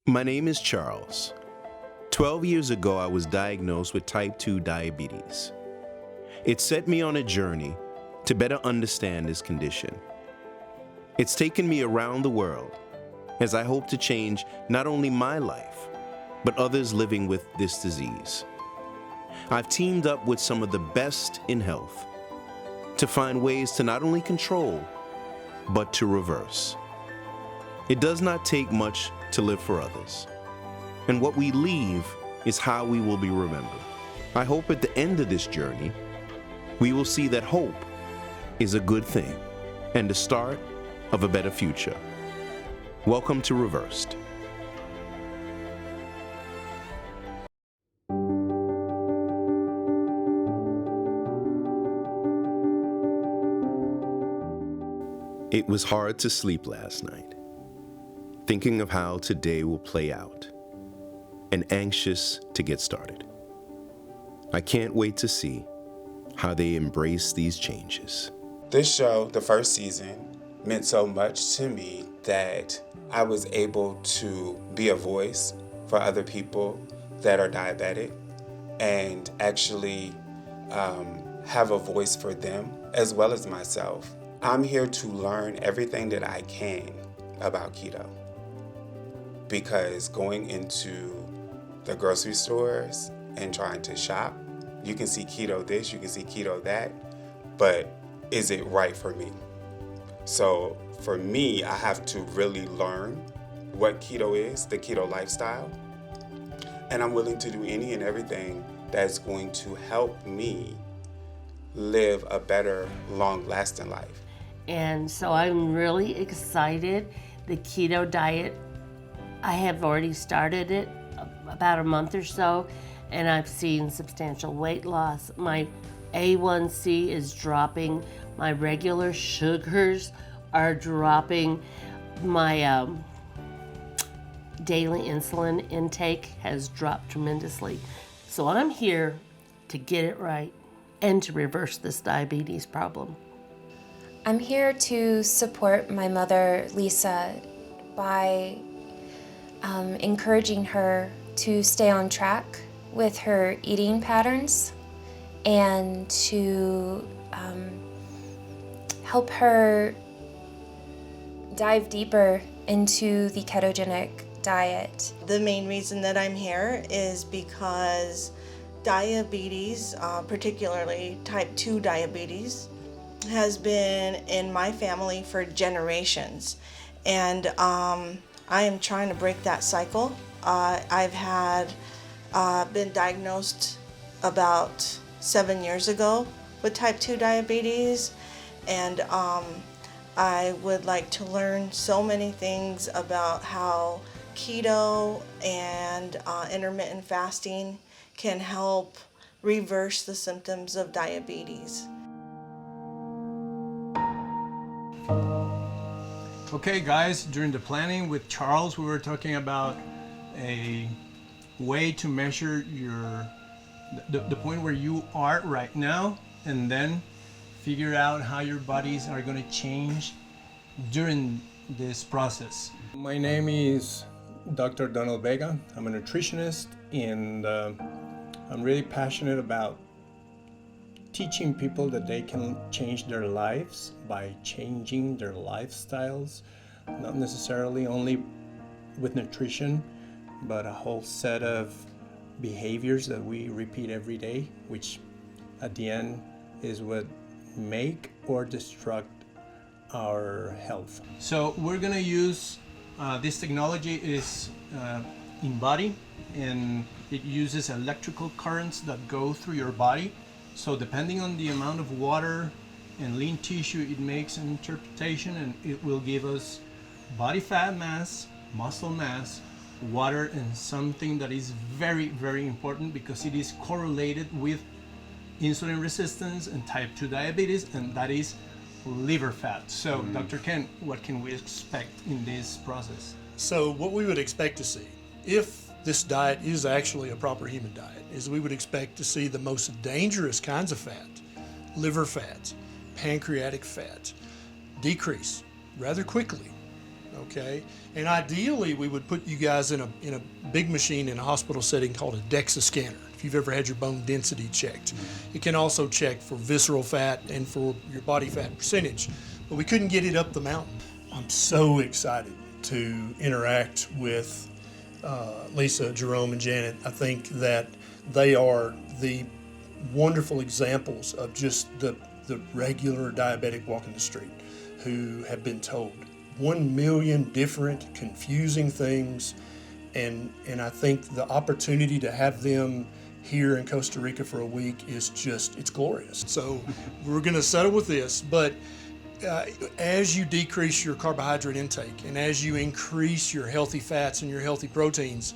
My name is Charles. 12 years ago, I was diagnosed with type 2 diabetes. It set me on a journey to better understand this condition. It's taken me around the world as I hope to change not only my life, but others living with this disease. I've teamed up with some of the best in health to find ways to not only control, but to reverse. It does not take much to live for others, and what we leave is how we will be remembered. I hope at the end of this journey, we will see that hope is a good thing and the start of a better future. Welcome to Reversed. It was hard to sleep last night, thinking of how today will play out, and anxious to get started. I can't wait to see how they embrace these changes. This show, the first season, meant so much to me that I was able to be a voice for other people that are diabetic and actually have a voice for them as well as myself. I'm here to learn everything that I can about keto, because going into the grocery stores and trying to shop, you can see keto this, you can see keto that, but is it right for me? So for me, I have to really learn what keto is, the keto lifestyle, and I'm willing to do any and everything that's going to help me live a better, long-lasting life. And so I'm really excited. The keto diet, I have already started it about a month or so, and I've seen substantial weight loss. My A1C is dropping, my regular sugars are dropping, my daily insulin intake has dropped tremendously. So I'm here to get it right and to reverse this diabetes problem. I'm here to support my mother, Lisa, by encouraging her to stay on track with her eating patterns and to help her dive deeper into the ketogenic diet. The main reason that I'm here is because diabetes, particularly type 2 diabetes, has been in my family for generations, and I am trying to break that cycle. I've been diagnosed about 7 years ago with type 2 diabetes, and I would like to learn so many things about how keto and intermittent fasting can help reverse the symptoms of diabetes. Okay guys, during the planning with Charles, we were talking about a way to measure the point where you are right now, and then figure out how your bodies are going to change during this process. My name is Dr. Donald Vega. I'm a nutritionist, and I'm really passionate about teaching people that they can change their lives by changing their lifestyles, not necessarily only with nutrition, but a whole set of behaviors that we repeat every day, which at the end is what make or destruct our health. So we're gonna use this technology is in body, and it uses electrical currents that go through your body. So depending on the amount of water and lean tissue, it makes an interpretation, and it will give us body fat mass, muscle mass, water, and something that is very, very important because it is correlated with insulin resistance and type 2 diabetes, and that is liver fat. So Dr. Ken, what can we expect in this process? So what we would expect to see, if this diet is actually a proper human diet, is we would expect to see the most dangerous kinds of fat, liver fat, pancreatic fat, decrease rather quickly okay? And ideally, we would put you guys in a big machine in a hospital setting called a DEXA scanner, if you've ever had your bone density checked. It can also check for visceral fat and for your body fat percentage, but we couldn't get it up the mountain. I'm so excited to interact with Lisa, Jerome, and Janet. I think that they are the wonderful examples of just the regular diabetic walking the street who have been told 1 million different confusing things, and I think the opportunity to have them here in Costa Rica for a week is just, it's glorious. So we're going to settle with this, but as you decrease your carbohydrate intake and as you increase your healthy fats and your healthy proteins,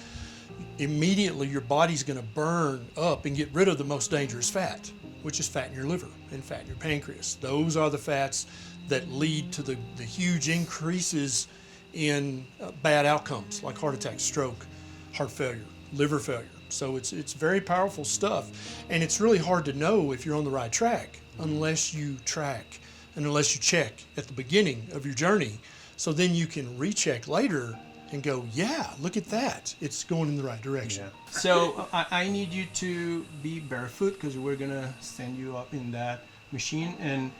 immediately your body's going to burn up and get rid of the most dangerous fat, which is fat in your liver and fat in your pancreas. Those are the fats that lead to the huge increases in bad outcomes like heart attack, stroke, heart failure, liver failure. So it's very powerful stuff, and it's really hard to know if you're on the right track unless you track and unless you check at the beginning of your journey. So then you can recheck later and go, yeah, look at that. It's going in the right direction. Yeah. So I need you to be barefoot because we're gonna stand you up in that machine. And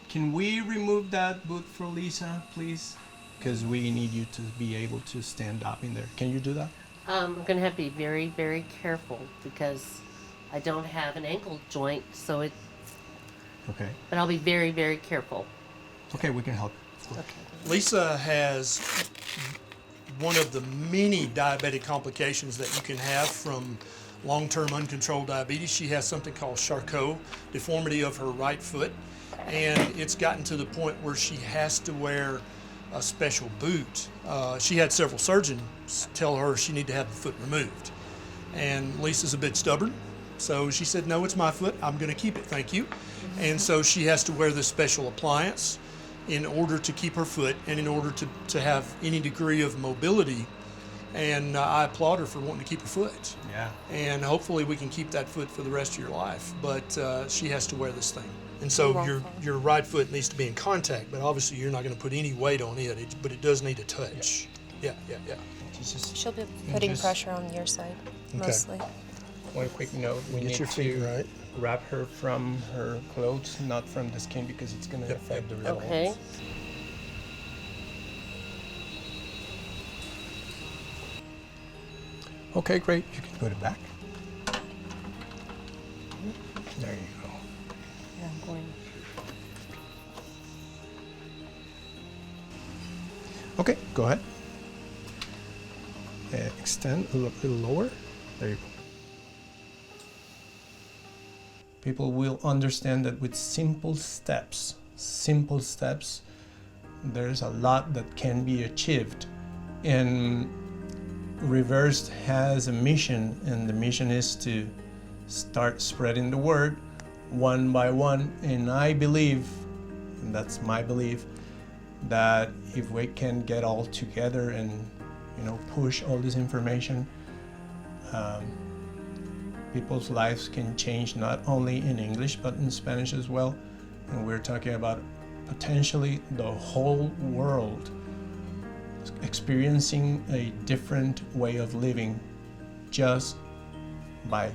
can we remove that boot for Lisa, please? Because we need you to be able to stand up in there. Can you do that? I'm going to have to be very, very careful because I don't have an ankle joint, so it. Okay. But I'll be very, very careful. Okay, we can help. Okay. Lisa has one of the many diabetic complications that you can have from long-term uncontrolled diabetes. She has something called Charcot, deformity of her right foot, and it's gotten to the point where she has to wear a special boot. She had several surgeons tell her she needed to have the foot removed, and Lisa's a bit stubborn, so she said, no, it's my foot, I'm going to keep it, thank you. And so she has to wear this special appliance in order to keep her foot and in order to have any degree of mobility. And I applaud her for wanting to keep her foot. Yeah. And hopefully we can keep that foot for the rest of your life. But she has to wear this thing. And so your right foot needs to be in contact, but obviously you're not going to put any weight on it, but it does need a touch. Yeah. She'll be putting pressure on your side, mostly. One quick note, we Get need your feet to right. wrap her from her clothes, not from the skin, because it's going to affect the results. Okay. Okay, great. You can put it back. There you go. Yeah, I'm going. Okay, go ahead. Extend a little lower. There you go. People will understand that with simple steps, there's a lot that can be achieved. And Reversed has a mission, and the mission is to start spreading the word one by one. And I believe, and that's my belief, that if we can get all together and push all this information, people's lives can change not only in English but in Spanish as well. And we're talking about potentially the whole world experiencing a different way of living just by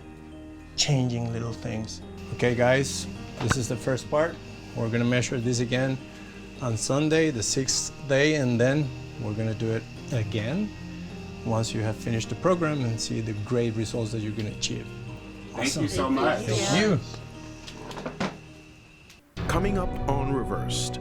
changing little things. Okay guys, this is the first part. We're gonna measure this again on Sunday, the 6th day, and then we're gonna do it again once you have finished the program and see the great results that you're gonna achieve. Thank you so much. Thank you. Coming up on Reversed.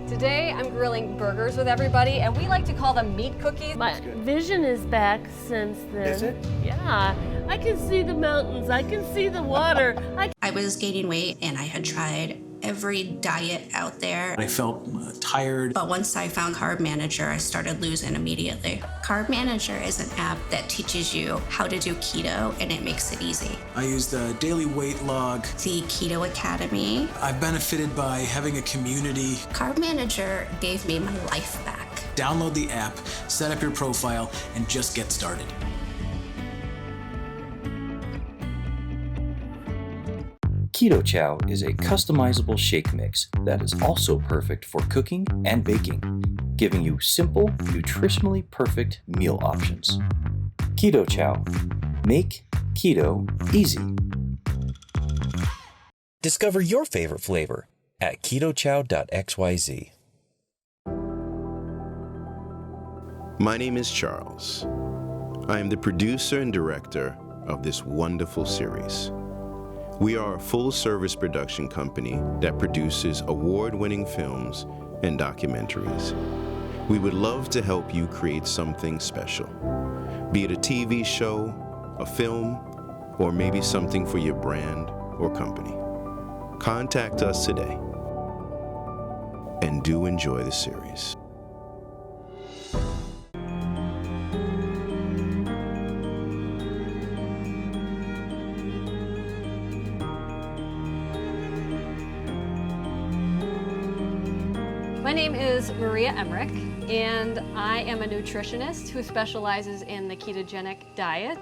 Today I'm grilling burgers with everybody, and we like to call them meat cookies. My vision is back since then. Is it? Yeah. I can see the mountains. I can see the water. I was gaining weight and I had tried every diet out there. I felt tired. But once I found Carb Manager, I started losing immediately. Carb Manager is an app that teaches you how to do keto, and it makes it easy. I used a daily weight log. The Keto Academy. I've benefited by having a community. Carb Manager gave me my life back. Download the app, set up your profile, and just get started. Keto Chow is a customizable shake mix that is also perfect for cooking and baking. giving you simple, nutritionally perfect meal options. Keto Chow. Make keto easy. Discover your favorite flavor at ketochow.xyz. My name is Charles. I am the producer and director of this wonderful series. We are a full-service production company that produces award-winning films and documentaries. We would love to help you create something special, be it a TV show, a film, or maybe something for your brand or company. Contact us today, and do enjoy the series. My name is Maria Emmerich, and I am a nutritionist who specializes in the ketogenic diet.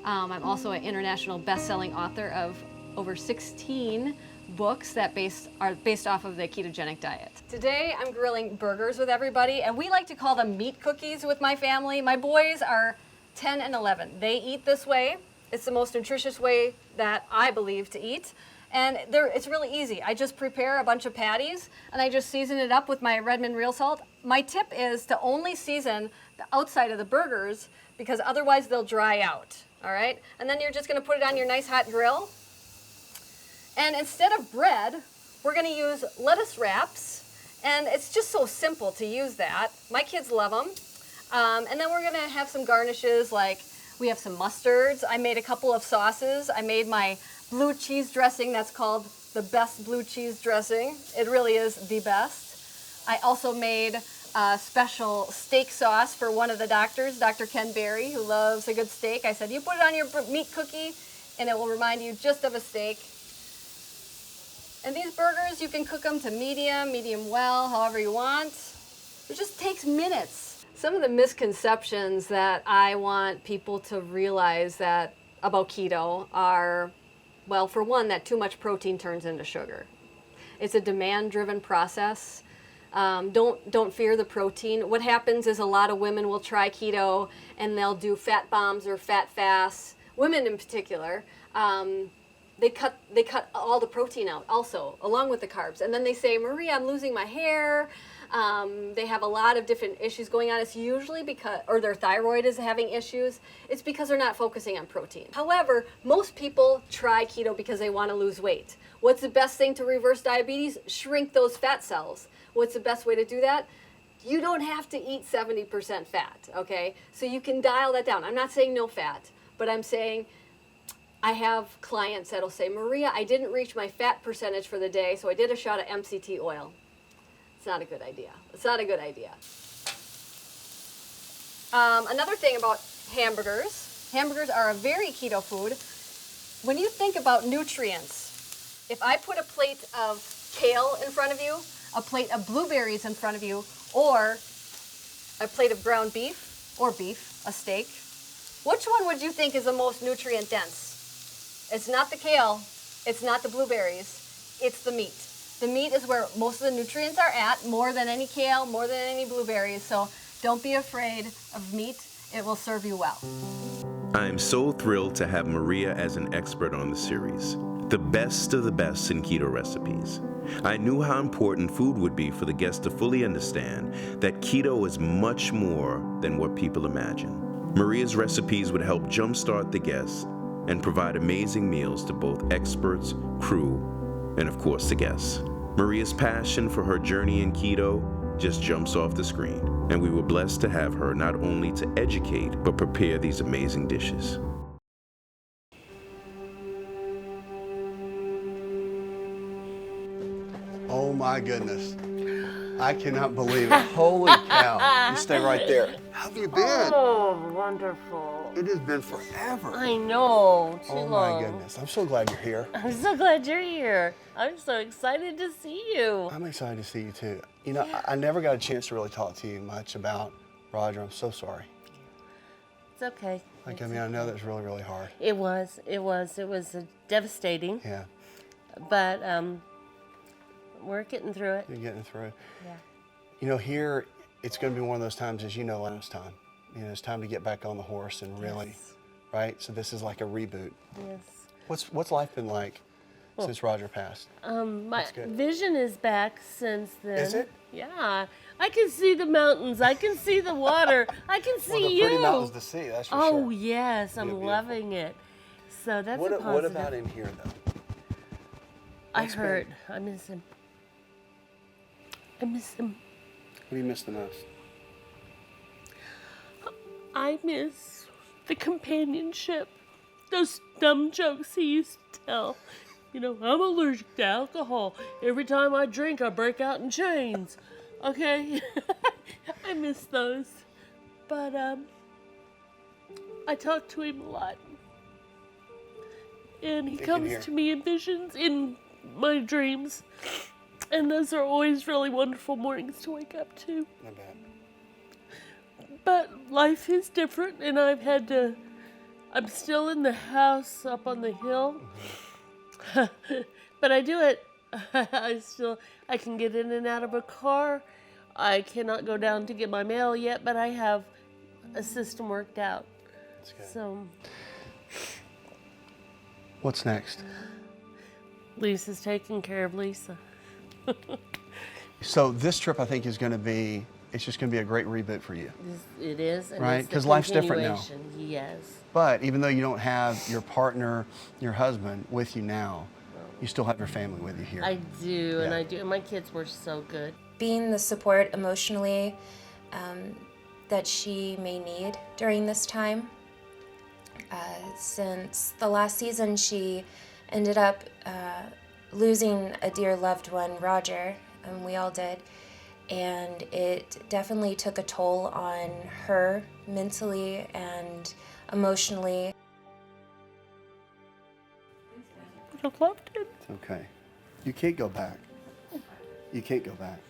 I'm also an international best-selling author of over 16 books that are based off of the ketogenic diet. Today I'm grilling burgers with everybody, and we like to call them meat cookies with my family. My boys are 10 and 11. They eat this way. It's the most nutritious way that I believe to eat. And it's really easy. I just prepare a bunch of patties and I just season it up with my Redmond real salt. My tip is to only season the outside of the burgers because otherwise they'll dry out, all right? And then you're just gonna put it on your nice hot grill. And instead of bread, we're gonna use lettuce wraps. And it's just so simple to use that. My kids love them. And then we're gonna have some garnishes, like we have some mustards. I made a couple of sauces. I made my blue cheese dressing that's called the best blue cheese dressing. It really is the best. I also made a special steak sauce for one of the doctors, Dr. Ken Berry, who loves a good steak. I said, you put it on your meat cookie and it will remind you just of a steak. And these burgers, you can cook them to medium well, however you want. It just takes minutes. Some of the misconceptions that I want people to realize about keto are, well, for one, that too much protein turns into sugar. It's a demand-driven process. Don't fear the protein. What happens is a lot of women will try keto and they'll do fat bombs or fat fasts. Women in particular, they cut all the protein out also, along with the carbs. And then they say, Maria, I'm losing my hair. They have a lot of different issues going on. It's usually because, or their thyroid is having issues. It's because they're not focusing on protein. However, most people try keto because they want to lose weight. What's the best thing to reverse diabetes? Shrink those fat cells. What's the best way to do that? You don't have to eat 70% fat, okay? So you can dial that down. I'm not saying no fat, but I'm saying I have clients that'll say, Maria, I didn't reach my fat percentage for the day, so I did a shot of MCT oil. It's not a good idea. It's not a good idea. Another thing about hamburgers are a very keto food. When you think about nutrients, if I put a plate of kale in front of you, a plate of blueberries in front of you, or a plate of ground beef, or beef, a steak, which one would you think is the most nutrient dense? It's not the kale, it's not the blueberries, it's the meat. The meat is where most of the nutrients are at, more than any kale, more than any blueberries. So don't be afraid of meat. It will serve you well. I am so thrilled to have Maria as an expert on the series, the best of the best in keto recipes. I knew how important food would be for the guests to fully understand that keto is much more than what people imagine. Maria's recipes would help jumpstart the guests and provide amazing meals to both experts, crew, and of course the guests. Maria's passion for her journey in keto just jumps off the screen, and we were blessed to have her not only to educate, but prepare these amazing dishes. Oh my goodness. I cannot believe it. Holy cow. You stay right there. How have you been? Oh, wonderful. It has been forever. I know, too Oh long. my goodness. I'm so glad you're here. I'm so glad you're here. I'm so excited to see you. I'm excited to see you too. You know, I never got a chance to really talk to you much about Roger. I'm so sorry. It's okay. Like, I mean, I know that's really, really hard. It was devastating. Yeah. But we're getting through it. You're getting through it. Yeah. You know, here it's going to be one of those times, as you know, last time. You know, it's time to get back on the horse and really, right? So this is like a reboot. Yes. What's life been like since Roger passed? My vision is back since then. Is it? Yeah. I can see the mountains. I can see the water. I can see Well, you. pretty mountains to see, that's for sure. Oh, yes. I'm loving it. So that's a positive. What about in here, though? I heard. I miss him. I miss him. What do you miss the most? I miss the companionship. Those dumb jokes he used to tell. You know, I'm allergic to alcohol. Every time I drink, I break out in chains. Okay? I miss those. But, I talk to him a lot. And he comes to me in visions, in my dreams. And those are always really wonderful mornings to wake up to. I bet. But life is different, and I'm still in the house up on the hill. But I do it. I can get in and out of a car. I cannot go down to get my mail yet, but I have a system worked out. That's good. So. What's next? Lisa's taking care of Lisa. So this trip, I think, is going to be, it's just going to be a great reboot for you. It is. And right? Because life's different now. Yes. But even though you don't have your partner, your husband with you now, you still have your family with you here. I do, and I do. And my kids were so good. Being the support emotionally that she may need during this time. Since the last season, she ended up losing a dear loved one, Roger, and we all did. And it definitely took a toll on her mentally and emotionally. I loved it. It's okay. You can't go back. You can't go back.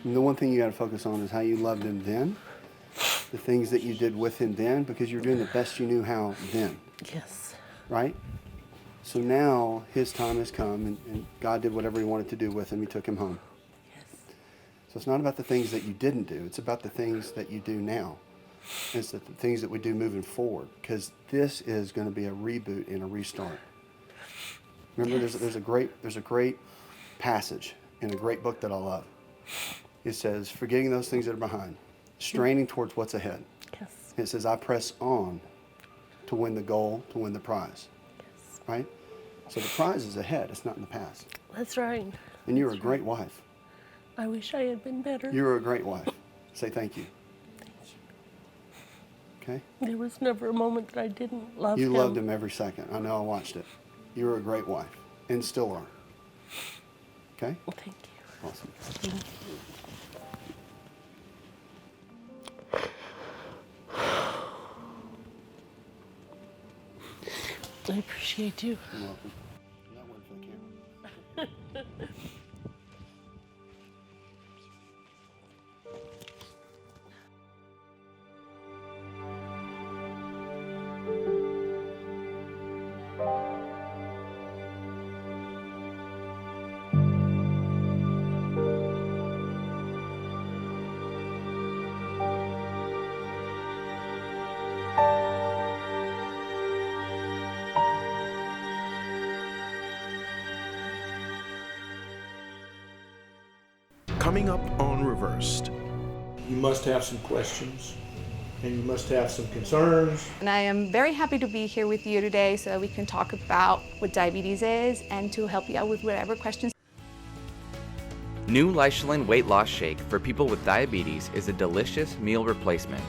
And the one thing you got to focus on is how you loved him then, the things that you did with him then, because you're doing the best you knew how then. Yes. Right? So now his time has come, and God did whatever he wanted to do with him. He took him home. Yes. So it's not about the things that you didn't do. It's about the things that you do now. And it's the things that we do moving forward, because this is going to be a reboot and a restart. Remember, there's a great passage in a great book that I love. It says, forgetting those things that are behind, straining towards what's ahead. Yes. It says, I press on to win the goal, to win the prize. Yes. Right? So the prize is ahead. It's not in the past. That's right. And you're a great wife. I wish I had been better. You're a great wife. Say thank you. Thank you. Okay? There was never a moment that I didn't love him. You loved him every second. I know, I watched it. You were a great wife, and still are. Okay? Well, thank you. Awesome. Thank you. I appreciate you. You're welcome. That word for the camera. Coming up on Reversed. You must have some questions, and you must have some concerns. And I am very happy to be here with you today so that we can talk about what diabetes is and to help you out with whatever questions. New Leishulin Weight Loss Shake for people with diabetes is a delicious meal replacement.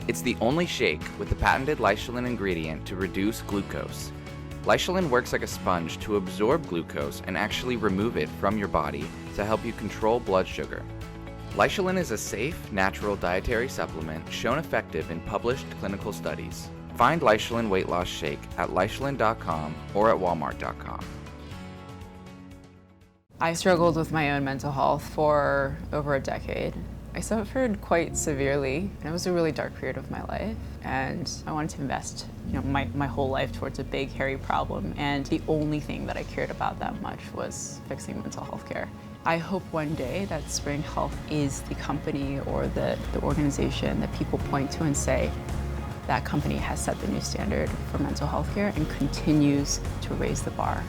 It's the only shake with the patented Leishulin ingredient to reduce glucose. Leishulin works like a sponge to absorb glucose and actually remove it from your body to help you control blood sugar. Leishulin is a safe, natural dietary supplement shown effective in published clinical studies. Find Leishulin Weight Loss Shake at leishulin.com or at walmart.com. I struggled with my own mental health for over a decade. I suffered quite severely, and it was a really dark period of my life, and I wanted to invest my whole life towards a big, hairy problem, and the only thing that I cared about that much was fixing mental health care. I hope one day that Spring Health is the company or the organization that people point to and say, that company has set the new standard for mental health care and continues to raise the bar.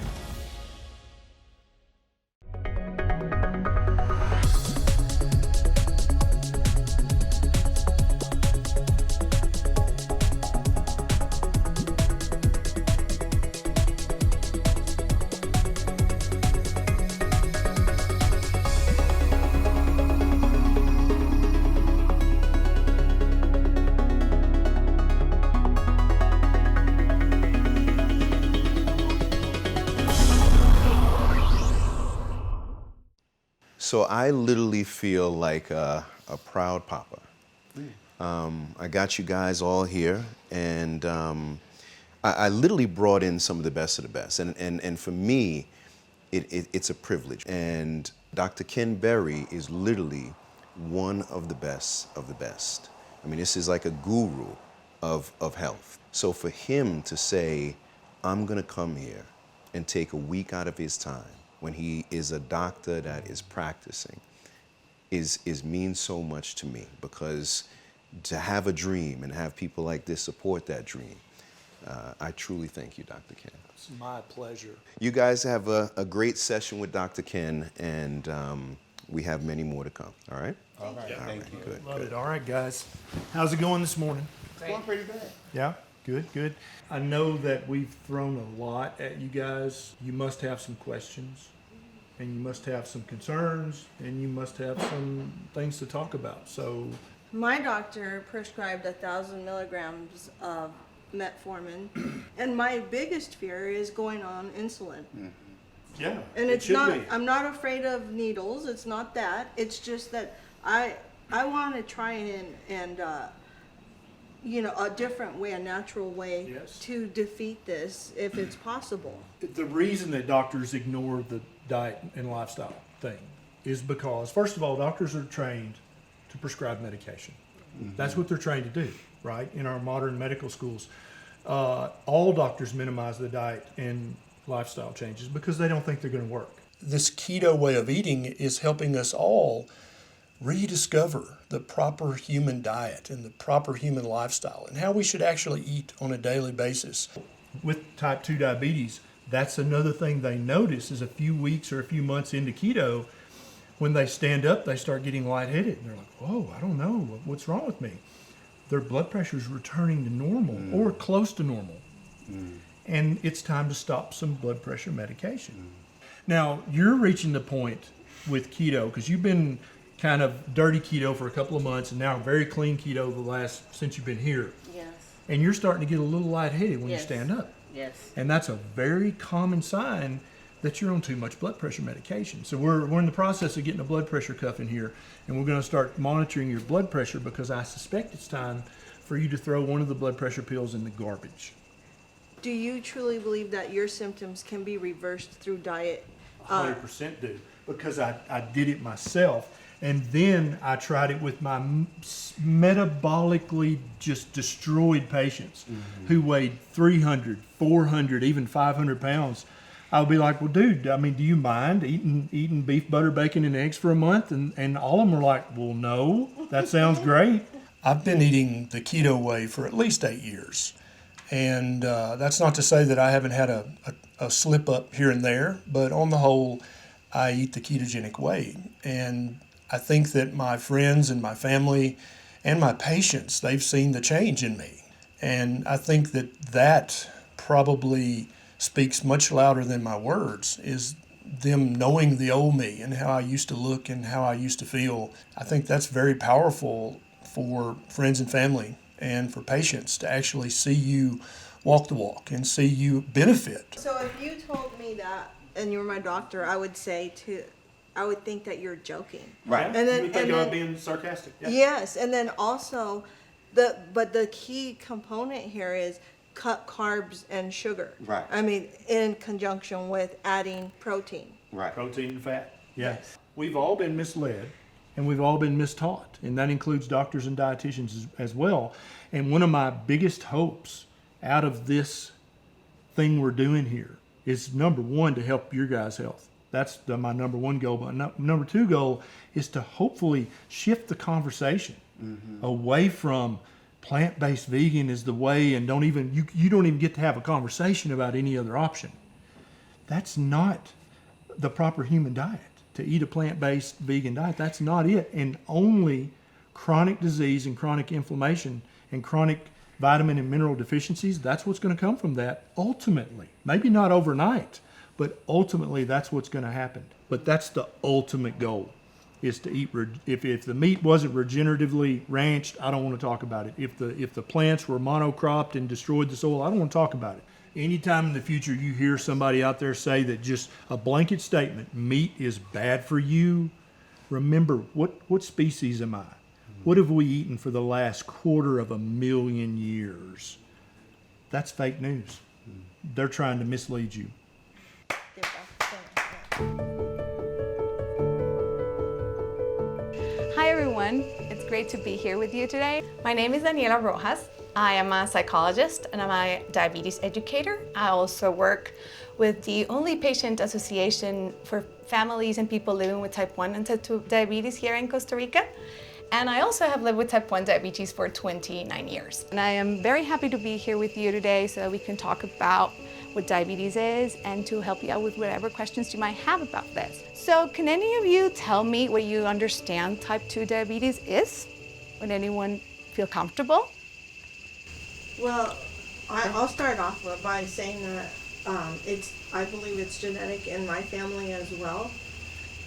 So I literally feel like a proud papa. I got you guys all here, and I literally brought in some of the best of the best. And for me, it's a privilege. And Dr. Ken Berry is literally one of the best of the best. I mean, this is like a guru of health. So for him to say, I'm gonna come here and take a week out of his time when he is a doctor that is practicing is means so much to me, because to have a dream and have people like this support that dream, I truly thank you, Dr. Ken. It's my pleasure. You guys have a great session with Dr. Ken, and we have many more to come, all right? All right, Thank you. Good, Love good. it. All right, guys. How's it going this morning? It's going pretty good. Yeah, good. I know that we've thrown a lot at you guys. You must have some questions, and you must have some concerns, and you must have some things to talk about. So, My doctor prescribed 1,000 milligrams of metformin, and my biggest fear is going on insulin. yeah, And it it's should not, be. I'm not afraid of needles, it's not that, it's just that I want to try and a different way, a natural way Yes. to defeat this if it's possible. The reason that doctors ignore the diet and lifestyle thing is because, first of all, doctors are trained to prescribe medication. That's what they're trained to do, right? In our modern medical schools, all doctors minimize the diet and lifestyle changes because they don't think they're going to work. This keto way of eating is helping us all rediscover the proper human diet and the proper human lifestyle and how we should actually eat on a daily basis. With type 2 diabetes, that's another thing they notice is a few weeks or a few months into keto, when they stand up, they start getting lightheaded. And they're like, whoa, I don't know, what's wrong with me? Their blood pressure is returning to normal or close to normal. And it's time to stop some blood pressure medication. Now, you're reaching the point with keto, because you've been kind of dirty keto for a couple of months and now very clean keto since you've been here. Yes. And you're starting to get a little lightheaded when Yes. you stand up. Yes. And that's a very common sign that you're on too much blood pressure medication. So we're in the process of getting a blood pressure cuff in here, and we're going to start monitoring your blood pressure, because I suspect it's time for you to throw one of the blood pressure pills in the garbage. Do you truly believe that your symptoms can be reversed through diet? 100% do, because I did it myself. And then I tried it with my metabolically just destroyed patients who weighed 300, 400, even 500 pounds. I would be like, well, dude, I mean, do you mind eating beef, butter, bacon, and eggs for a month? And all of them are like, well, no, that sounds great. I've been eating the keto way for at least 8 years. And that's not to say that I haven't had a slip up here and there, but on the whole, I eat the ketogenic way. And I think that my friends and my family and my patients, they've seen the change in me. And I think that probably speaks much louder than my words, is them knowing the old me and how I used to look and how I used to feel. I think that's very powerful for friends and family and for patients to actually see you walk the walk and see you benefit. So if you told me that and you were my doctor, I would think that you're joking. Right. And then, you think I was being sarcastic. Yeah. Yes, and then also, the key component here is cut carbs and sugar. Right. I mean, in conjunction with adding protein. Right. Protein and fat. Yes. We've all been misled and we've all been mistaught, and that includes doctors and dietitians as well. And one of my biggest hopes out of this thing we're doing here is, number one, to help your guys' health That's my number one goal. But number two goal is to hopefully shift the conversation away from plant-based vegan is the way, and you don't even get to have a conversation about any other option. That's not the proper human diet. To eat a plant-based vegan diet, that's not it. And only chronic disease and chronic inflammation and chronic vitamin and mineral deficiencies, that's what's going to come from that ultimately. Maybe not overnight, but ultimately that's what's going to happen. But that's the ultimate goal, is to eat. If the meat wasn't regeneratively ranched, I don't want to talk about it. If the plants were monocropped and destroyed the soil, I don't want to talk about it. Anytime in the future you hear somebody out there say that just a blanket statement, meat is bad for you, remember, what species am I? What have we eaten for the last 250,000 years? That's fake news. They're trying to mislead you. Hi everyone, it's great to be here with you today. My name is Daniela Rojas. I am a psychologist and I'm a diabetes educator. I also work with the only patient association for families and people living with type 1 and type 2 diabetes here in Costa Rica. And I also have lived with type 1 diabetes for 29 years. And I am very happy to be here with you today so that we can talk about what diabetes is and to help you out with whatever questions you might have about this. So can any of you tell me what you understand type 2 diabetes is? Would anyone feel comfortable? Well, I'll start off by saying that I believe it's genetic in my family as well,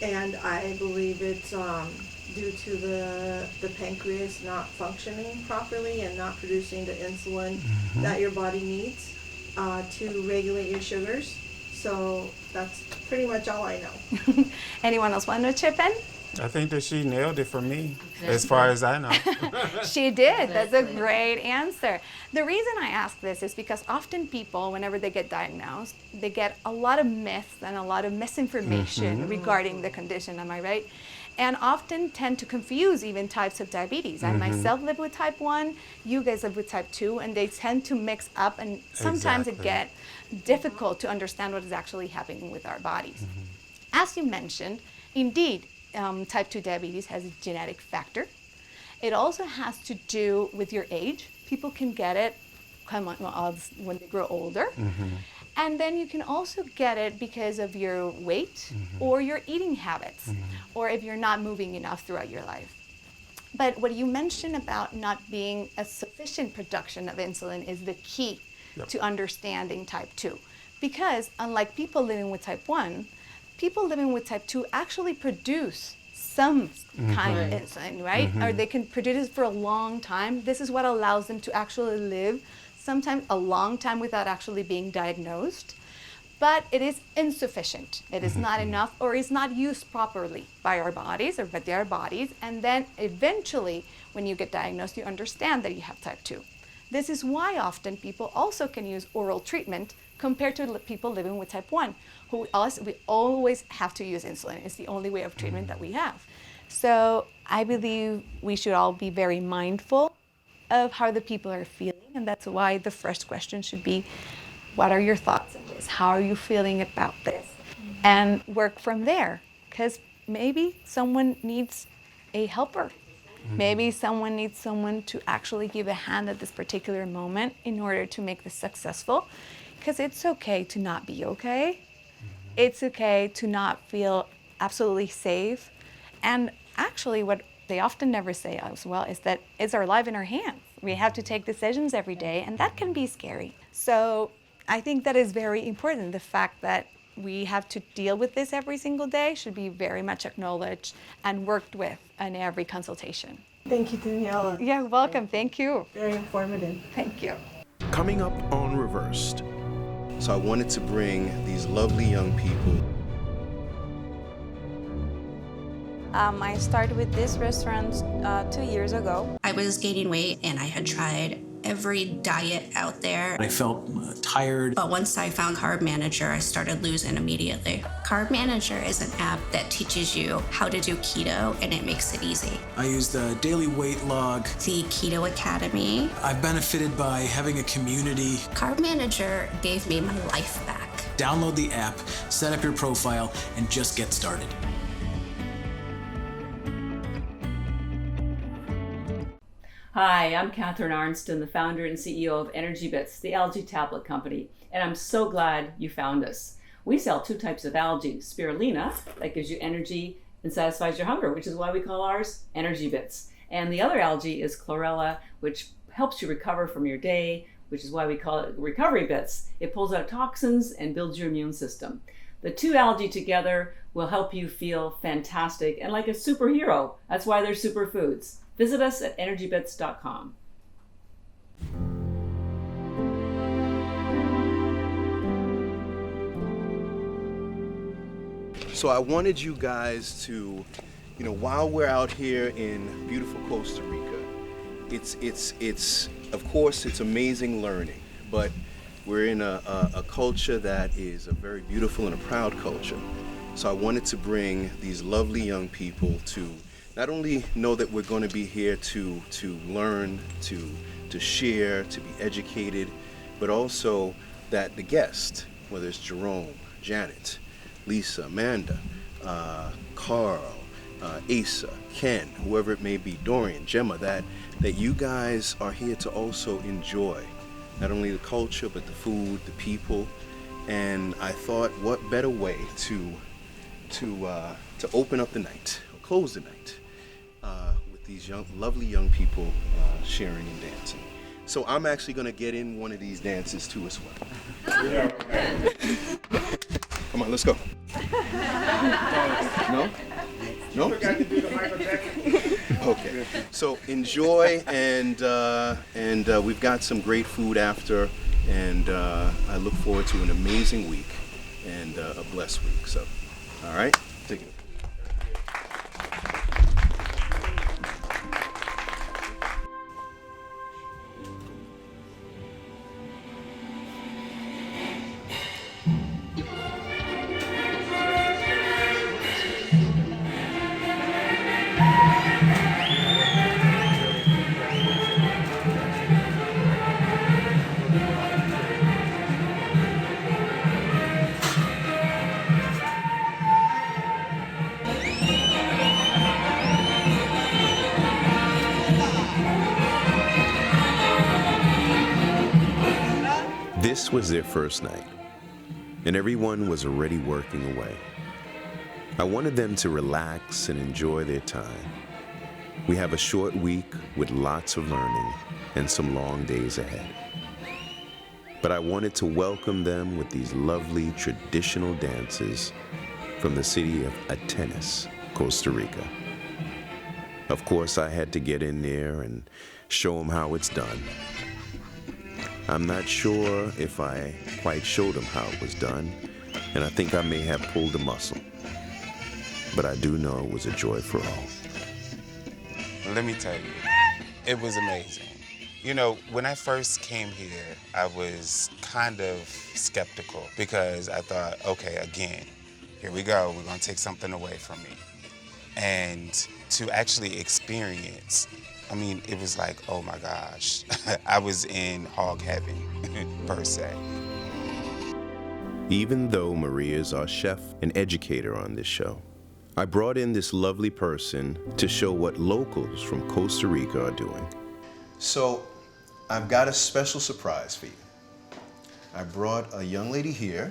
and I believe it's due to the pancreas not functioning properly and not producing the insulin that your body needs to regulate your sugars. So that's pretty much all I know. Anyone else want to chip in? I think that she nailed it for me, as far as I know. She did. That's a great answer. The reason I ask this is because often people, whenever they get diagnosed, they get a lot of myths and a lot of misinformation regarding the condition, am I right? And often tend to confuse even types of diabetes. I myself live with type 1, you guys live with type 2, and they tend to mix up, and sometimes it gets difficult to understand what is actually happening with our bodies. As you mentioned, indeed, type 2 diabetes has a genetic factor. It also has to do with your age. People can get it when they grow older. And then you can also get it because of your weight or your eating habits, or if you're not moving enough throughout your life. But what you mentioned about not being a sufficient production of insulin is the key to understanding type 2. Because unlike people living with type 1, people living with type 2 actually produce some kind of insulin, right? Or they can produce it for a long time. This is what allows them to actually live sometimes a long time without actually being diagnosed. But it is insufficient. It is not enough, or is not used properly by our bodies or by their bodies. And then eventually, when you get diagnosed, you understand that you have type 2. This is why often people also can use oral treatment compared to people living with type 1, we always have to use insulin. It's the only way of treatment that we have. So I believe we should all be very mindful of how the people are feeling, and that's why the first question should be, what are your thoughts on this? How are you feeling about this? And work from there, because maybe someone needs a helper. Maybe someone needs someone to actually give a hand at this particular moment in order to make this successful, because it's okay to not be okay. It's okay to not feel absolutely safe. And actually what they often never say as well is that it's our life in our hands. We have to take decisions every day, and that can be scary. So I think that is very important. The fact that we have to deal with this every single day should be very much acknowledged and worked with in every consultation. Thank you, Daniela. You're welcome. Thank you. Very informative. Thank you. Coming up on Reversed. So I wanted to bring these lovely young people. I started with this restaurant 2 years ago. I was gaining weight and I had tried every diet out there. I felt tired. But once I found Carb Manager, I started losing immediately. Carb Manager is an app that teaches you how to do keto, and it makes it easy. I used a daily weight log. The Keto Academy. I've benefited by having a community. Carb Manager gave me my life back. Download the app, set up your profile, and just get started. Hi, I'm Catherine Arnston, the founder and CEO of Energy Bits, the algae tablet company, and I'm so glad you found us. We sell two types of algae, spirulina, that gives you energy and satisfies your hunger, which is why we call ours Energy Bits. And the other algae is chlorella, which helps you recover from your day, which is why we call it Recovery Bits. It pulls out toxins and builds your immune system. The two algae together will help you feel fantastic and like a superhero. That's why they're superfoods. Visit us at energybits.com. So I wanted you guys to, while we're out here in beautiful Costa Rica, it's of course it's amazing learning, but we're in a culture that is a very beautiful and a proud culture. So I wanted to bring these lovely young people to not only know that we're going to be here to learn, to share, to be educated, but also that the guests, whether it's Jerome, Janet, Lisa, Amanda, Carl, Asa, Ken, whoever it may be, Dorian, Gemma, that you guys are here to also enjoy not only the culture, but the food, the people. And I thought, what better way to open up the night, or close the night, with these lovely young people sharing and dancing. So I'm actually going to get in one of these dances too as well. Come on, let's go. No? No? Forgot to do the Michael Jackson. Okay. So enjoy, and we've got some great food after, and I look forward to an amazing week and a blessed week. So, all right, take it. This was their first night, and everyone was already working away. I wanted them to relax and enjoy their time. We have a short week with lots of learning and some long days ahead. But I wanted to welcome them with these lovely traditional dances from the city of Atenas, Costa Rica. Of course, I had to get in there and show them how it's done. I'm not sure if I quite showed them how it was done, and I think I may have pulled a muscle. But I do know it was a joy for all. Let me tell you, it was amazing. When I first came here, I was kind of skeptical because I thought, okay, again, here we go. We're going to take something away from me. And to actually experience, it was like, oh my gosh, I was in hog heaven, per se. Even though Maria is our chef and educator on this show, I brought in this lovely person to show what locals from Costa Rica are doing. So, I've got a special surprise for you. I brought a young lady here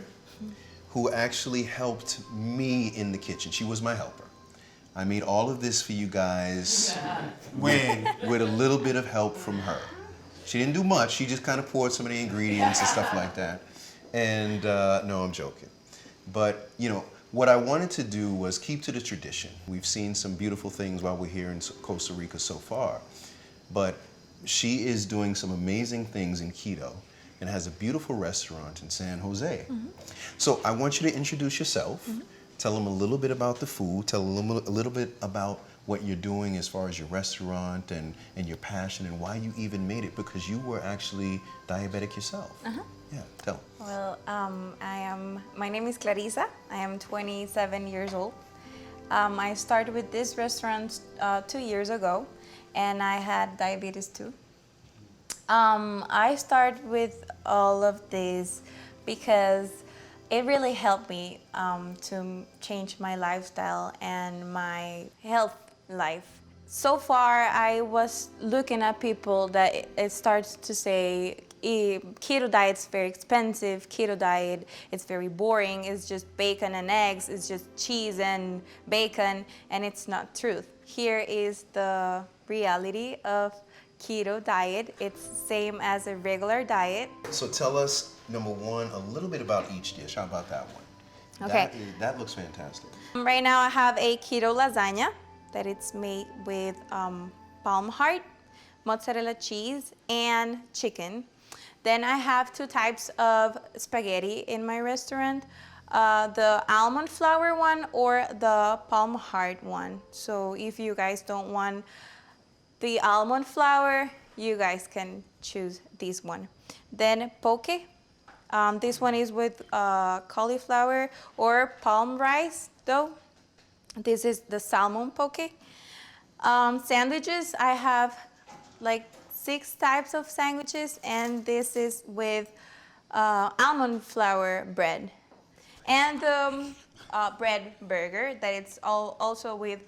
who actually helped me in the kitchen. She was my helper. I made all of this for you guys with a little bit of help from her. She didn't do much. She just kind of poured some of the ingredients and stuff like that. And no, I'm joking. But, what I wanted to do was keep to the tradition. We've seen some beautiful things while we're here in Costa Rica so far. But she is doing some amazing things in keto and has a beautiful restaurant in San Jose. Mm-hmm. So I want you to introduce yourself. Mm-hmm. Tell them a little bit about the food. Tell them a little bit about what you're doing as far as your restaurant and your passion and why you even made it, because you were actually diabetic yourself. Uh-huh. Yeah, tell them. Well, my name is Clarissa. I am 27 years old. I started with this restaurant 2 years ago, and I had diabetes too. I started with all of this because it really helped me to change my lifestyle and my health life. So far, I was looking at people that it starts to say, keto diet's very expensive, keto diet, it's very boring, it's just bacon and eggs, it's just cheese and bacon, and it's not truth. Here is the reality of keto diet. It's same as a regular diet. So tell us, number one, a little bit about each dish. How about that one? Okay. That looks fantastic. Right now I have a keto lasagna that it's made with palm heart, mozzarella cheese, and chicken. Then I have 2 types of spaghetti in my restaurant, the almond flour one or the palm heart one. So if you guys don't want the almond flour, you guys can choose this one. Then poke. This one is with cauliflower or palm rice though. This is the salmon poke. Sandwiches, I have like 6 types of sandwiches, and this is with almond flour bread. And the bread burger, that it's also with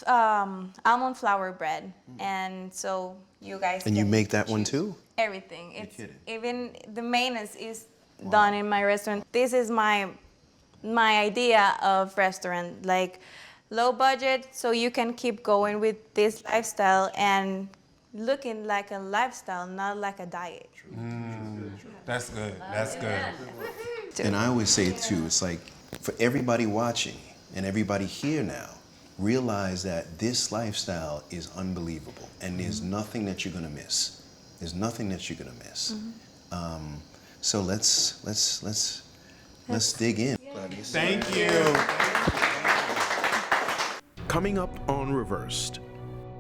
almond flour bread. And so you guys And you make that one too? Everything. It's even the mayonnaise is done in my restaurant. This is my idea of restaurant, like low budget, so you can keep going with this lifestyle and looking like a lifestyle, not like a diet. That's good. That's good. And I always say too, it's like for everybody watching and everybody here now, realize that this lifestyle is unbelievable and there's nothing that you're gonna miss. There's nothing that you're gonna miss. So let's dig in. Thank you. Coming up on Reversed.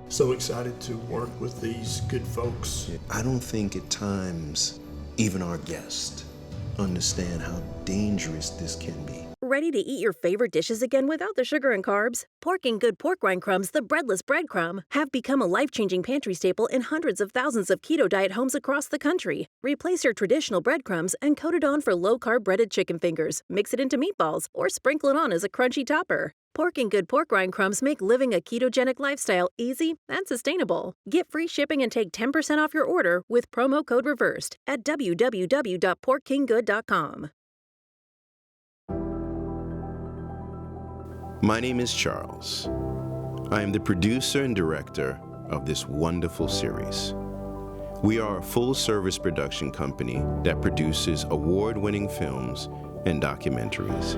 So excited to work with these good folks. I don't think at times even our guests understand how dangerous this can be. Ready to eat your favorite dishes again without the sugar and carbs? Pork and Good pork rind crumbs, the breadless breadcrumb, have become a life-changing pantry staple in hundreds of thousands of keto diet homes across the country. Replace your traditional breadcrumbs and coat it on for low-carb breaded chicken fingers, mix it into meatballs, or sprinkle it on as a crunchy topper. Pork and Good pork rind crumbs make living a ketogenic lifestyle easy and sustainable. Get free shipping and take 10% off your order with promo code REVERSED at www.porkkinggood.com. My name is Charles. I am the producer and director of this wonderful series. We are a full-service production company that produces award-winning films and documentaries.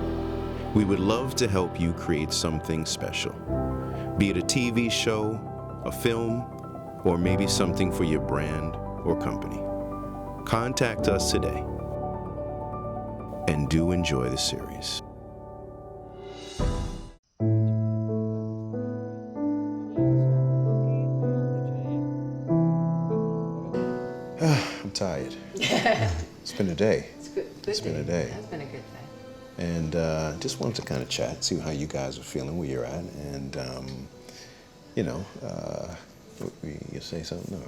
We would love to help you create something special, be it a TV show, a film, or maybe something for your brand or company. Contact us today and do enjoy the series. I'm tired. It's been a day. It's been a day. It's been a good day. And just wanted to kind of chat, see how you guys are feeling, where you're at, and you say something or?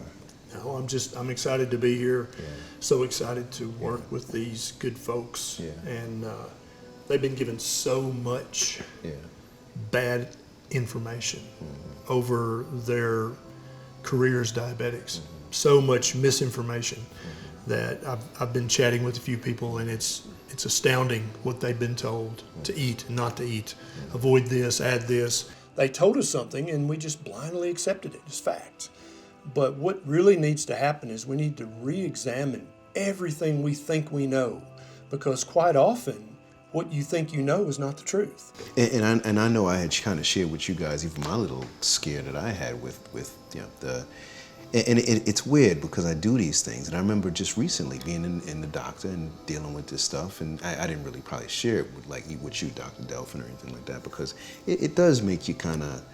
No, I'm excited to be here. Yeah. So excited to work with these good folks. Yeah. And they've been given so much bad information over their career as diabetics. So much misinformation that I've been chatting with a few people, and it's astounding what they've been told to eat and not to eat. Avoid this, add this. They told us something and we just blindly accepted it as fact. But what really needs to happen is we need to re-examine everything we think we know, because quite often what you think you know is not the truth. And I know I had kind of shared with you guys even my little scare that I had with it's weird because I do these things, and I remember just recently being in the doctor and dealing with this stuff, and I didn't really probably share it with you, Dr. Delphin, or anything like that, because it does make you kind of,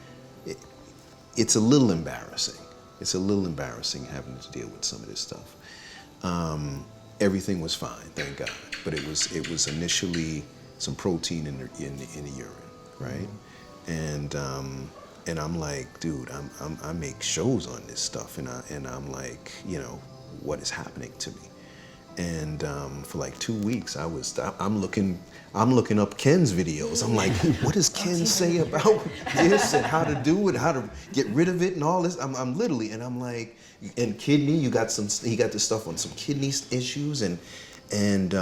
it's a little embarrassing. It's a little embarrassing having to deal with some of this stuff. Everything was fine, thank God, but it was initially some protein in the urine, right? And I'm like, dude, I make shows on this stuff, and I'm like, what is happening to me? And for like 2 weeks, I'm looking up Ken's videos. I'm like, what does Ken say about this and how to do it, how to get rid of it and all this? I'm literally, and I'm like, and kidney, he got this stuff on some kidney issues, and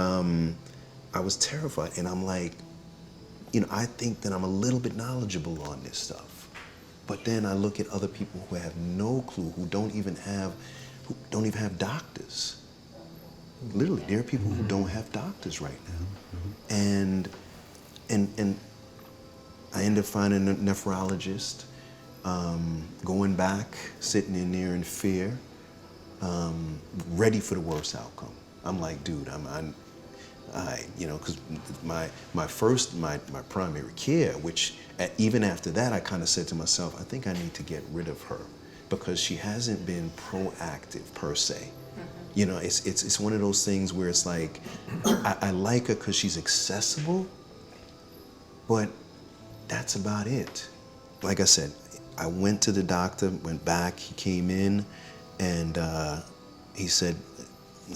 I was terrified. And I'm like, I think that I'm a little bit knowledgeable on this stuff. But then I look at other people who have no clue, who don't even have doctors. Literally, there are people who don't have doctors right now. And I ended up finding a nephrologist, going back, sitting in there in fear, ready for the worst outcome. I'm like, dude, because my primary care, which even after that, I kind of said to myself, I think I need to get rid of her because she hasn't been proactive per se. It's one of those things where it's like, I like her because she's accessible, but that's about it. Like I said, I went to the doctor, went back, he came in, and he said,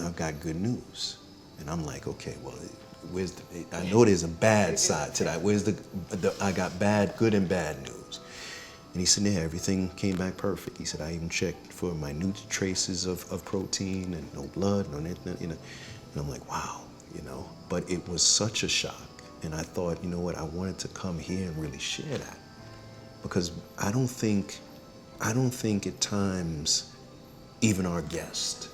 I've got good news. And I'm like, okay, well, I know there's a bad side to that. Where's I got good and bad news. And he said, yeah, everything came back perfect. He said, I even checked for minute traces of protein and no blood, no anything, And I'm like, wow, But it was such a shock. And I thought, you know what, I wanted to come here and really share that. Because I don't think at times even our guests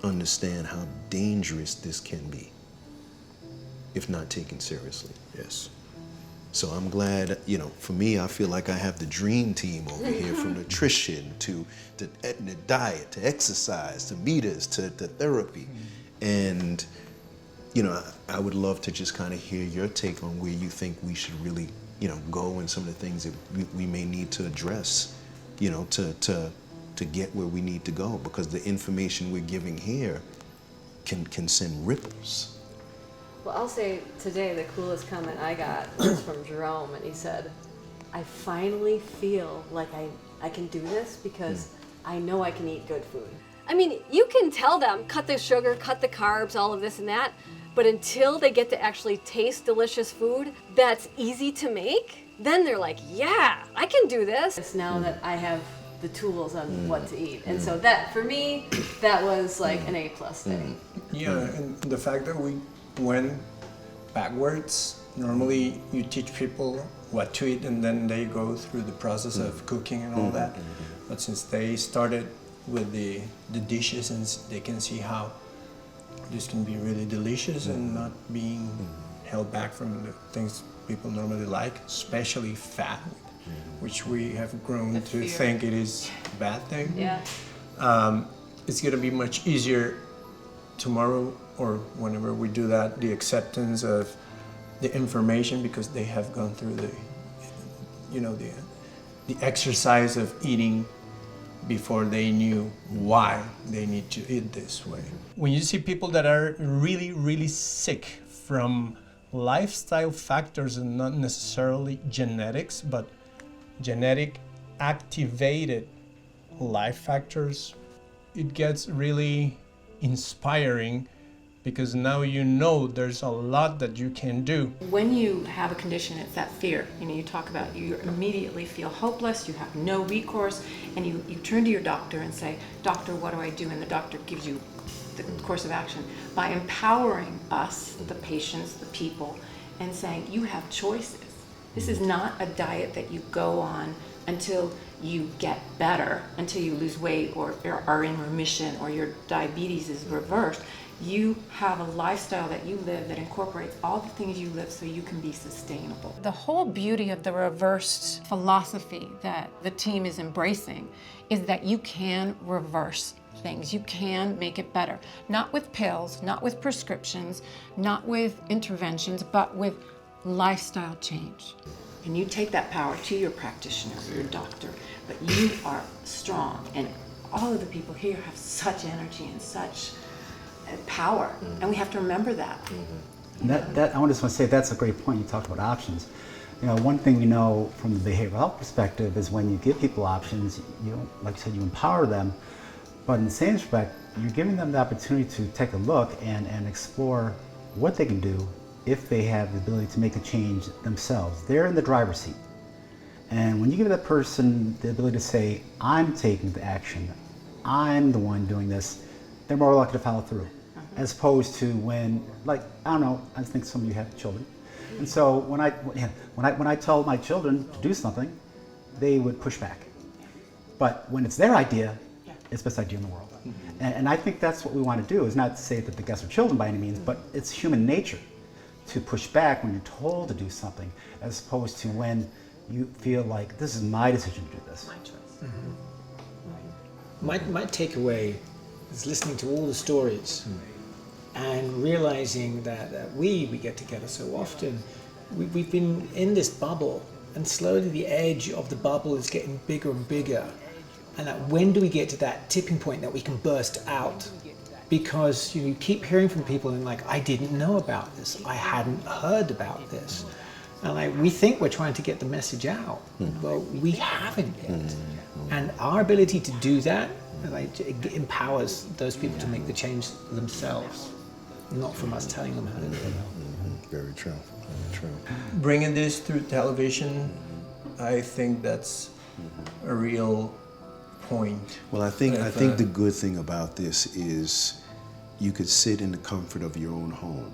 understand how dangerous this can be if not taken seriously. Yes. So I'm glad, for me, I feel like I have the dream team over here, from nutrition to the diet, to exercise, to meters, to therapy. And, I would love to just kind of hear your take on where you think we should really, go, and some of the things that we may need to address, to get where we need to go, because the information we're giving here can send ripples. Well, I'll say today the coolest comment I got was from Jerome, and he said, I finally feel like I can do this because I know I can eat good food. I mean, you can tell them, cut the sugar, cut the carbs, all of this and that, but until they get to actually taste delicious food that's easy to make, then they're like, yeah, I can do this. It's now that I have the tools on what to eat. And so that, for me, that was like an A+ thing. Yeah, and the fact that we went backwards. Normally you teach people what to eat and then they go through the process of cooking and all that. But since they started with the dishes, and they can see how this can be really delicious and not being held back from the things people normally like, especially fat, which we have grown to think it is a bad thing. Yeah. It's going to be much easier tomorrow or whenever we do that, the acceptance of the information, because they have gone through the exercise of eating before they knew why they need to eat this way. When you see people that are really, really sick from lifestyle factors and not necessarily genetics, but genetic activated life factors, it gets really inspiring, because now there's a lot that you can do. When you have a condition, it's that fear. You talk about, you immediately feel hopeless, you have no recourse, and you turn to your doctor and say, doctor, what do I do? And the doctor gives you the course of action by empowering us, the patients, the people, and saying, you have choices. This is not a diet that you go on until you get better, until you lose weight or are in remission or your diabetes is reversed. You have a lifestyle that you live that incorporates all the things you live so you can be sustainable. The whole beauty of the reversed philosophy that the team is embracing is that you can reverse things. You can make it better. Not with pills, not with prescriptions, not with interventions, but with lifestyle change. And you take that power to your practitioner, your doctor, but you are strong. And all of the people here have such energy and such power, and we have to remember that. That I just want to say that's a great point. You talked about options. One thing we know from the behavioral health perspective is when you give people options, like you said, you empower them, But in the same respect, you're giving them the opportunity to take a look and explore what they can do if they have the ability to make a change themselves. They're in the driver's seat. And when you give that person the ability to say, I'm taking the action, I'm the one doing this, they're more likely to follow through. As opposed to when, like, I don't know, I think some of you have children. And so when I tell my children to do something, they would push back. But when it's their idea, it's the best idea in the world. And I think that's what we want to do, is not to say that the guests are children by any means, but it's human nature to push back when you're told to do something, as opposed to when you feel like, this is my decision to do this. My choice. My takeaway is listening to all the stories and realizing that we get together so often. We've been in this bubble, and slowly the edge of the bubble is getting bigger and bigger. And that when do we get to that tipping point that we can burst out? Because you keep hearing from people and like, I didn't know about this, I hadn't heard about this. And we think we're trying to get the message out, but we haven't yet. And our ability to do that, it empowers those people to make the change themselves, not from us telling them how to do it. Very true, very true. Bringing this through television, I think that's a real point. Well, I think the good thing about this is you could sit in the comfort of your own home.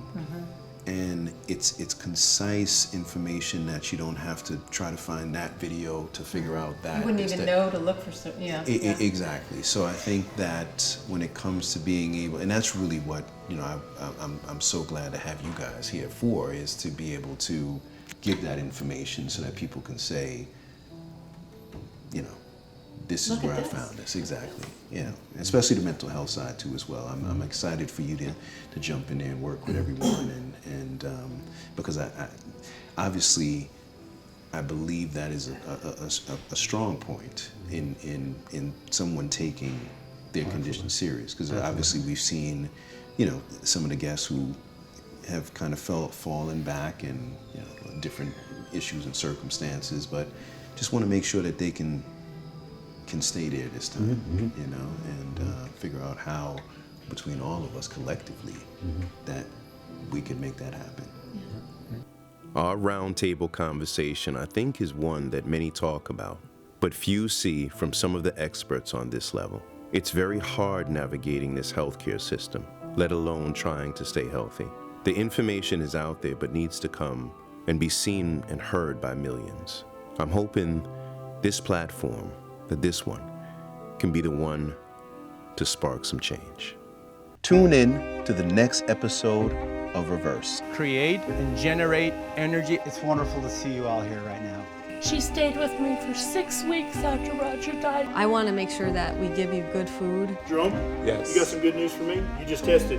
And it's concise information that you don't have to try to find that video to figure out that. You wouldn't even know to look for some, Exactly. So I think that when it comes to being able, and that's really what, I'm so glad to have you guys here for, is to be able to give that information so that people can say, this is where I found this, exactly. Especially the mental health side too as well. I'm excited for you to jump in there and work with everyone, and because I obviously I believe that is a strong point in someone taking their condition serious, because obviously we've seen some of the guests who have kind of fallen back in different issues and circumstances, but just want to make sure that they can stay there this time, and figure out how, between all of us collectively, that we can make that happen. Our roundtable conversation, I think, is one that many talk about, but few see from some of the experts on this level. It's very hard navigating this healthcare system, let alone trying to stay healthy. The information is out there, but needs to come and be seen and heard by millions. I'm hoping this platform, that this one, can be the one to spark some change. Tune in to the next episode of Reverse. Create and generate energy. It's wonderful to see you all here right now. She stayed with me for 6 weeks after Roger died. I want to make sure that we give you good food. Jerome? Yes. You got some good news for me? You just tested.